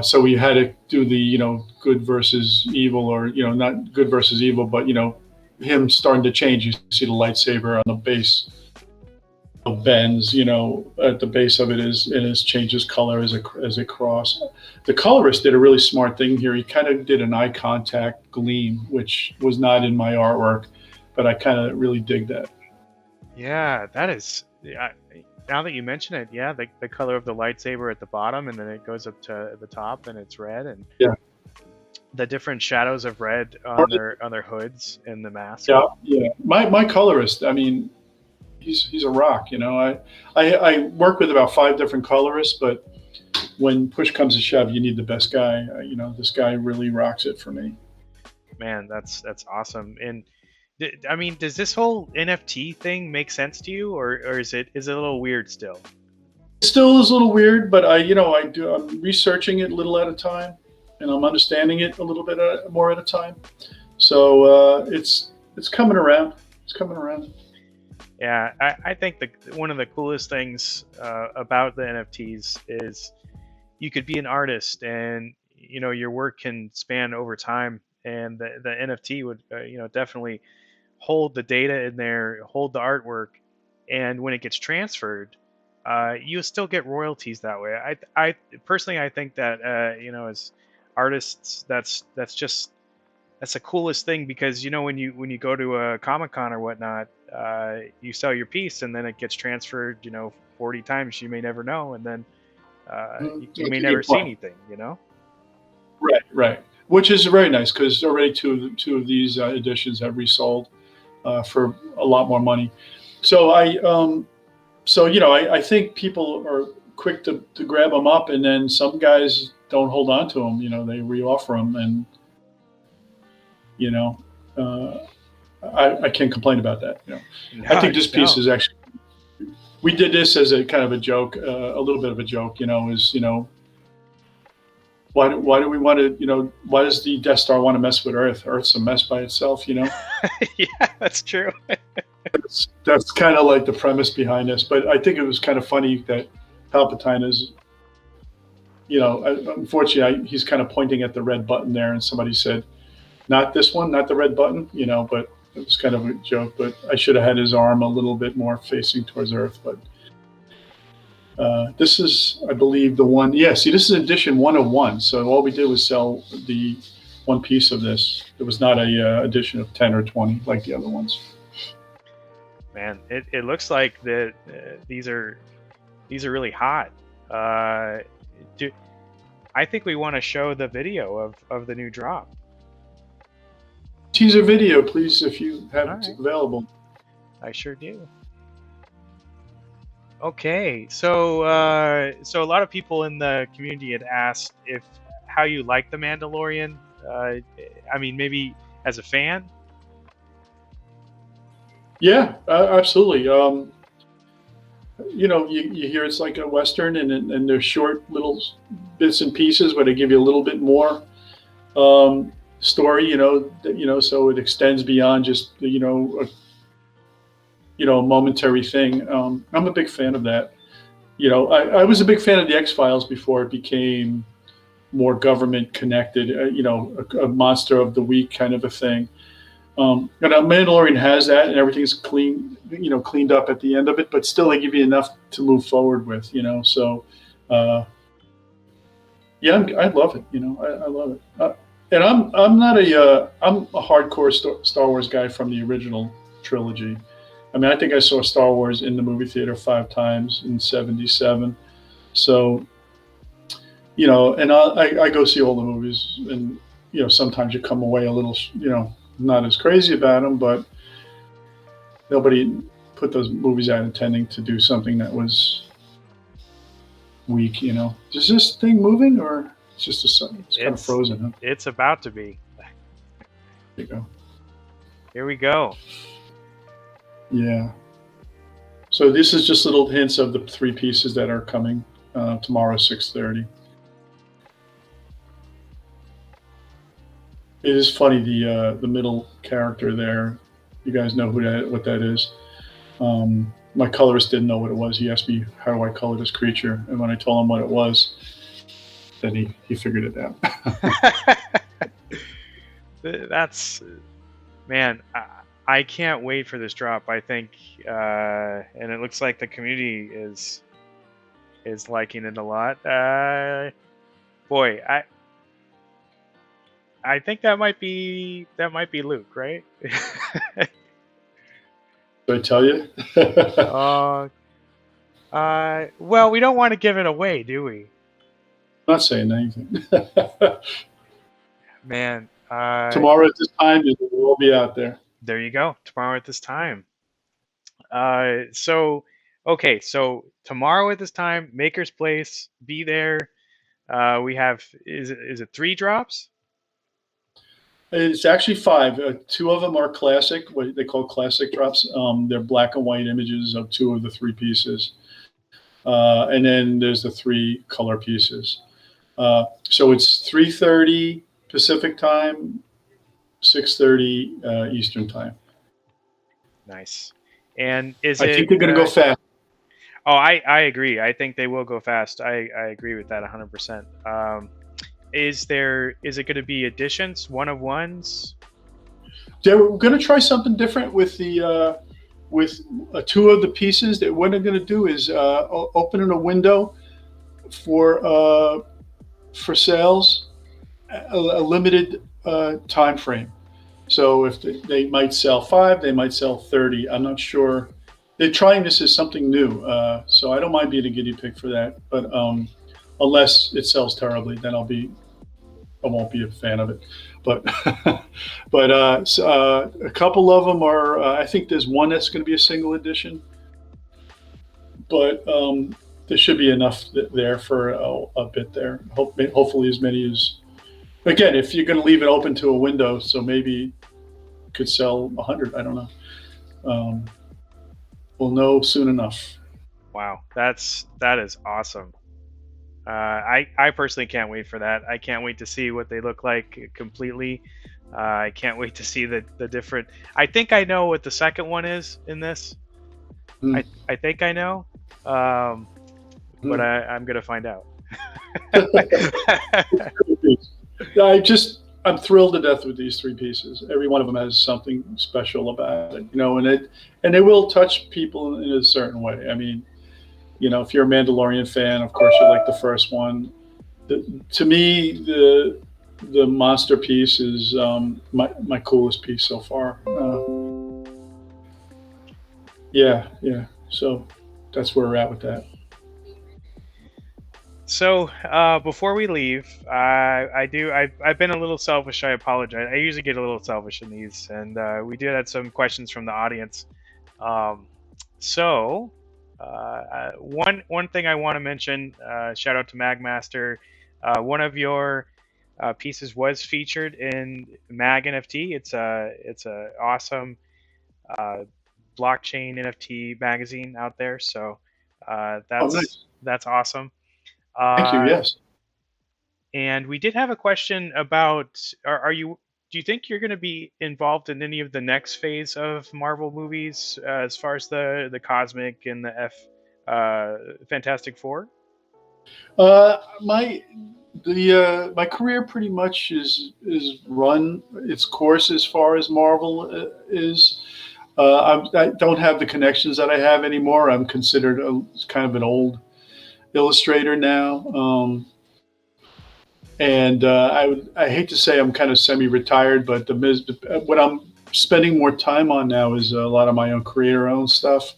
So we had to do the, good versus evil, or, not good versus evil, but, him starting to change. You see the lightsaber on the base bends, at the base of it is changes color as a cross. The colorist did a really smart thing here. He kind of did an eye contact gleam, which was not in my artwork, but I kind of really dig that. Yeah, that is. Yeah, now that you mention it, yeah, the color of the lightsaber at the bottom, and then it goes up to the top, and it's red, and Yeah. the different shadows of red on their hoods and the mask. Yeah, yeah. My colorist, I mean, he's a rock. I work with about 5 different colorists, but when push comes to shove, you need the best guy. This guy really rocks it for me. Man, that's awesome. And I mean, does this whole NFT thing make sense to you, or is it a little weird still? It still is a little weird, but I'm researching it a little at a time, and I'm understanding it a little bit more at a time. So it's coming around. It's coming around. Yeah, I think one of the coolest things about the NFTs is you could be an artist, and your work can span over time, and the NFT would definitely hold the data in there, hold the artwork, and when it gets transferred, you still get royalties that way. I personally, I think that as artists, that's the coolest thing, because when you go to a Comic-Con or whatnot, you sell your piece, and then it gets transferred 40 times. You may never know, and then you may That's a never good see point. anything. Right, right. Which is very nice because already two of these editions have resold for a lot more money. So I think people are quick to grab them up, and then some guys don't hold on to them. They reoffer them, and you know, uh, I can't complain about that. I No, think you this piece don't. is actually. We did this as a kind of a joke, a little bit of a joke. Why do we want to, why does the Death Star want to mess with Earth? Earth's a mess by itself. Yeah, that's true. That's kind of like the premise behind this. But I think it was kind of funny that Palpatine is, unfortunately, he's kind of pointing at the red button there, and somebody said, "Not this one, not the red button," but it was kind of a joke. But I should have had his arm a little bit more facing towards Earth. But this is, I believe, the one. Yeah, see, this is edition 101. So all we did was sell the one piece of this. It was not a edition of 10 or 20 like the other ones. Man, it looks like that these are really hot. Do I think we want to show the video of the new drop. Teaser video, please, if you have it Alright. available. I sure do. Okay, so so a lot of people in the community had asked if how you like the Mandalorian. I mean, maybe as a fan. Yeah, absolutely. You hear it's like a Western, and they're short little bits and pieces, but they give you a little bit more story, so it extends beyond just, a momentary thing. I'm a big fan of that. I was a big fan of the X-Files before it became more government connected, a monster of the week kind of a thing. And a Mandalorian has that, and everything's cleaned up at the end of it, but still they give you enough to move forward with, So, yeah, I love it. I love it. And I'm not I'm a hardcore Star Wars guy from the original trilogy. I mean, I think I saw Star Wars in the movie theater 5 times in '77. So, and I go see all the movies, and sometimes you come away a little, not as crazy about them, but nobody put those movies out intending to do something that was weak. Is this thing moving, or it's just it's kind of frozen? Huh? It's about to be. There you go. Here we go. Yeah. So this is just little hints of the 3 pieces that are coming tomorrow, 6:30. It is funny, the middle character there. You guys know what that is. My colorist didn't know what it was. He asked me, how do I color this creature? And when I told him what it was, then he figured it out. That's, man, I can't wait for this drop. I think, and it looks like the community is liking it a lot. Boy, I think that might be Luke, right? Did I tell you? Well, we don't want to give it away, do we? I'm not saying anything. Man. Tomorrow at this time, it will be out there. There you go. Tomorrow at this time. So tomorrow at this time, Makersplace, be there. We have, is it 3 drops? It's actually 5. 2 of them are classic, what they call classic drops. They're black and white images of 2 of the 3 pieces. And then there's the 3 color pieces. So it's 3:30 Pacific time, 6:30 Eastern time. Nice. And I think they're going to go fast. Oh, I agree. I think they will go fast. I agree with that 100%. Is it going to be editions, one-of-ones? They're going to try something different with the with 2 of the pieces. That what they're going to do is opening a window for sales, a limited time frame. So if they might sell 5, they might sell 30. I'm not sure. They're trying this as something new, so I don't mind being a guinea pig for that. But unless it sells terribly, then I won't be a fan of it. But a couple of them are. I think there's one that's going to be a single edition, but there should be enough there for a bit there. Hopefully, as many as. Again, if you're going to leave it open to a window, so maybe it could sell 100. I don't know. We'll know soon enough. Wow, that is awesome. I personally can't wait for that. I can't wait to see what they look like completely. I can't wait to see the different. I think I know what the second one is in this. I think I know, but I'm gonna find out. I'm thrilled to death with these 3 pieces. Every one of them has something special about it, and it will touch people in a certain way. I mean, if you're a Mandalorian fan, of course you like the first one. To me, the monster piece is my coolest piece so far. Yeah. So that's where we're at with that. So before we leave, I've been a little selfish. I apologize. I usually get a little selfish in these, and we did have some questions from the audience. One thing I want to mention, shout out to Magmaster. One of your pieces was featured in Mag NFT. It's a awesome blockchain NFT magazine out there. So that's awesome. Thank you. Yes. And we did have a question about: do you think you're going to be involved in any of the next phase of Marvel movies, as far as the Cosmic and the Fantastic Four? My career pretty much is run its course as far as Marvel is. I don't have the connections that I have anymore. I'm considered kind of an old illustrator now. And I hate to say I'm kind of semi-retired, but what I'm spending more time on now is a lot of my own creator-owned stuff.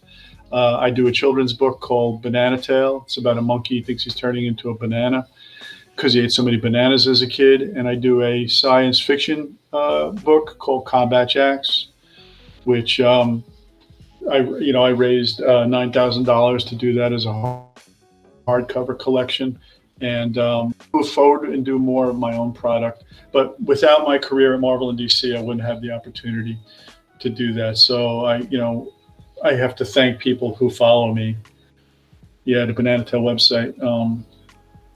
I do a children's book called Banana Tale. It's about a monkey who thinks he's turning into a banana because he ate so many bananas as a kid. And I do a science fiction book called Combat Jacks, which I raised $9,000 to do that as a hardcover collection, and move forward and do more of my own product. But without my career at Marvel and DC, I wouldn't have the opportunity to do that. So I have to thank people who follow me. Yeah, the Banana Tail website.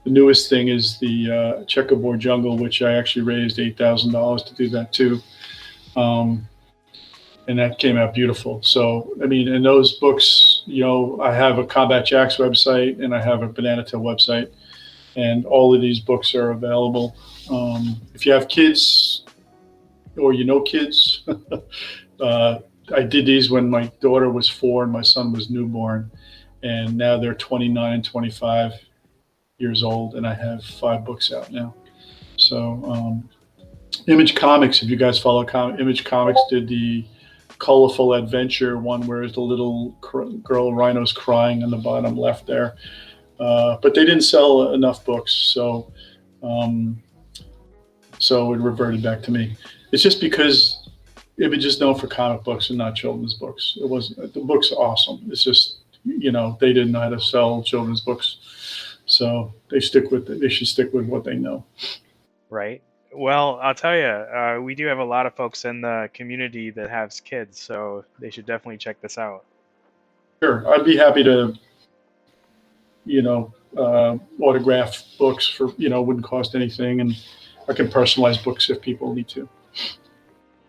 The newest thing is the Checkerboard Jungle, which I actually raised $8,000 to do that too. And that came out beautiful. So, I mean, in those books, I have a Combat Jacks website and I have a Banana Tail website, and all of these books are available. If you have kids or kids, I did these when my daughter was 4 and my son was newborn, and now they're 29 and 25 years old, and I have 5 books out now. So, Image Comics, if you guys follow Image Comics, did the colorful adventure one where the little girl rhino's crying on the bottom left there, but they didn't sell enough books, so it reverted back to me. It's just because Image is known for comic books and not children's books. The book's awesome. It's just they didn't know how to sell children's books, so they should stick with what they know. Right. Well, I'll tell you, we do have a lot of folks in the community that have kids, so they should definitely check this out. Sure, I'd be happy to, autograph books for, wouldn't cost anything, and I can personalize books if people need to.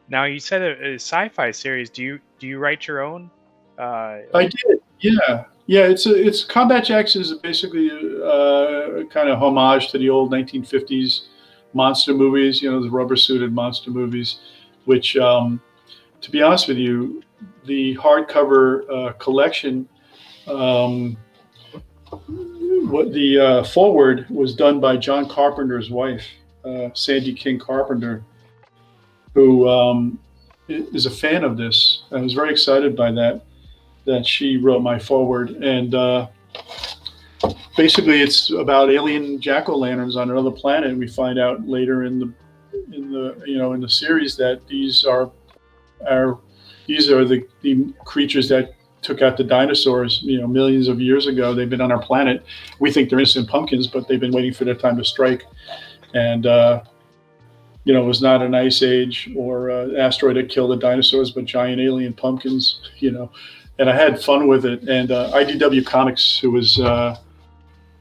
Now, you said a sci-fi series. Do you write your own? I did, yeah. Yeah, it's Combat Jacks is basically a kind of homage to the old 1950s monster movies, the rubber-suited monster movies, which, to be honest with you, the hardcover collection, the foreword was done by John Carpenter's wife, Sandy King Carpenter, who is a fan of this. I was very excited by that she wrote my foreword, and basically it's about alien jack-o'-lanterns on another planet. We find out later in the series that these are the creatures that took out the dinosaurs, millions of years ago. They've been on our planet. We think they're innocent pumpkins, but they've been waiting for their time to strike. And it was not an ice age or an asteroid that killed the dinosaurs, but giant alien pumpkins. And I had fun with it. And IDW Comics, who was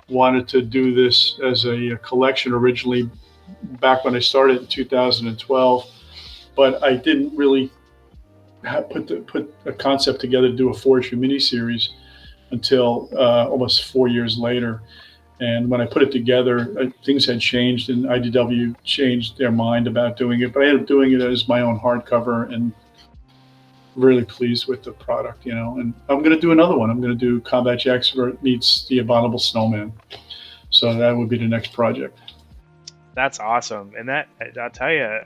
wanted to do this as a collection originally back when I started in 2012, but I didn't really put a concept together to do a 4-issue miniseries until almost 4 years later. And when I put it together, things had changed, and IDW changed their mind about doing it. But I ended up doing it as my own hardcover, and really pleased with the product, and I'm going to do another one. I'm going to do Combat Jacks where it meets the Abominable Snowman. So that would be the next project. That's awesome. And I'll tell you,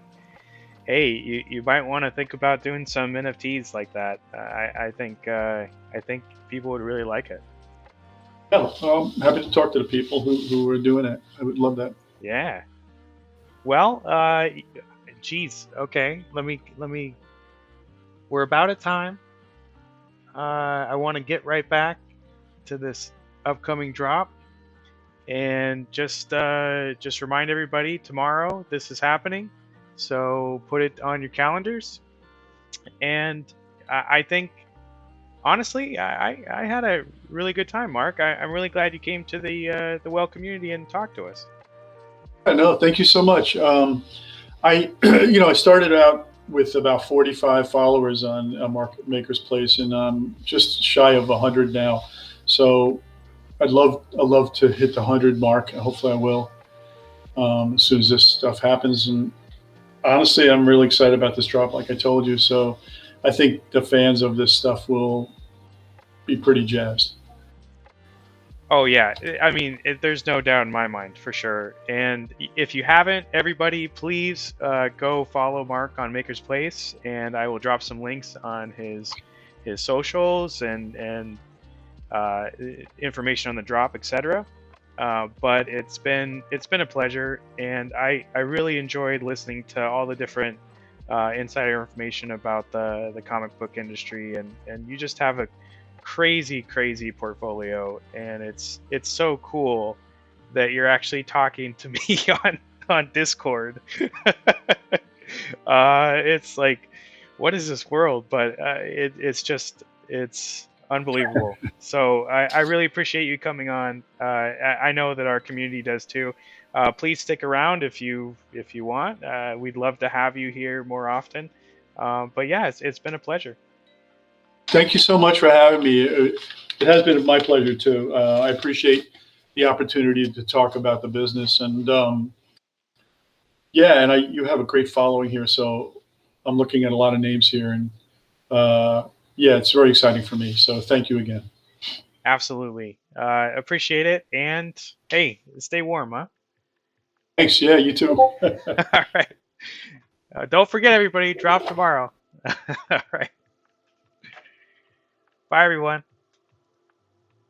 hey, you might want to think about doing some NFTs like that. I think people would really like it. Yeah, I'm happy to talk to the people who are doing it. I would love that. Yeah. Well, geez. Okay. Let me. We're about at time. I want to get right back to this upcoming drop, and just remind everybody, tomorrow this is happening, so put it on your calendars. And I think, honestly, I had a really good time, Mark. I'm really glad you came to the Well community and talked to us. No, thank you so much. I started out with about 45 followers on Makersplace, and I'm just shy of 100 now. So I'd love to hit the 100 mark. Hopefully I will, as soon as this stuff happens. And honestly, I'm really excited about this drop, like I told you. So I think the fans of this stuff will be pretty jazzed. Oh yeah, I mean, there's no doubt in my mind for sure. And if you haven't, everybody, please go follow Mark on Makerspace, and I will drop some links on his socials and uh, information on the drop, etc. But it's been a pleasure, and I really enjoyed listening to all the different insider information about the comic book industry, and you just have a crazy portfolio, and it's so cool that you're actually talking to me on Discord. It's like, what is this world? But it's unbelievable. So I really appreciate you coming on. I know that our community does too. Please stick around if you want. We'd love to have you here more often. But yeah, it's been a pleasure. Thank you so much for having me. It has been my pleasure too. I appreciate the opportunity to talk about the business, and yeah, and you have a great following here. So I'm looking at a lot of names here, and yeah, it's very exciting for me. So thank you again. Absolutely. Appreciate it. And hey, stay warm, huh? Thanks. Yeah, you too. All right. Don't forget, everybody, drop tomorrow. All right. Bye, everyone.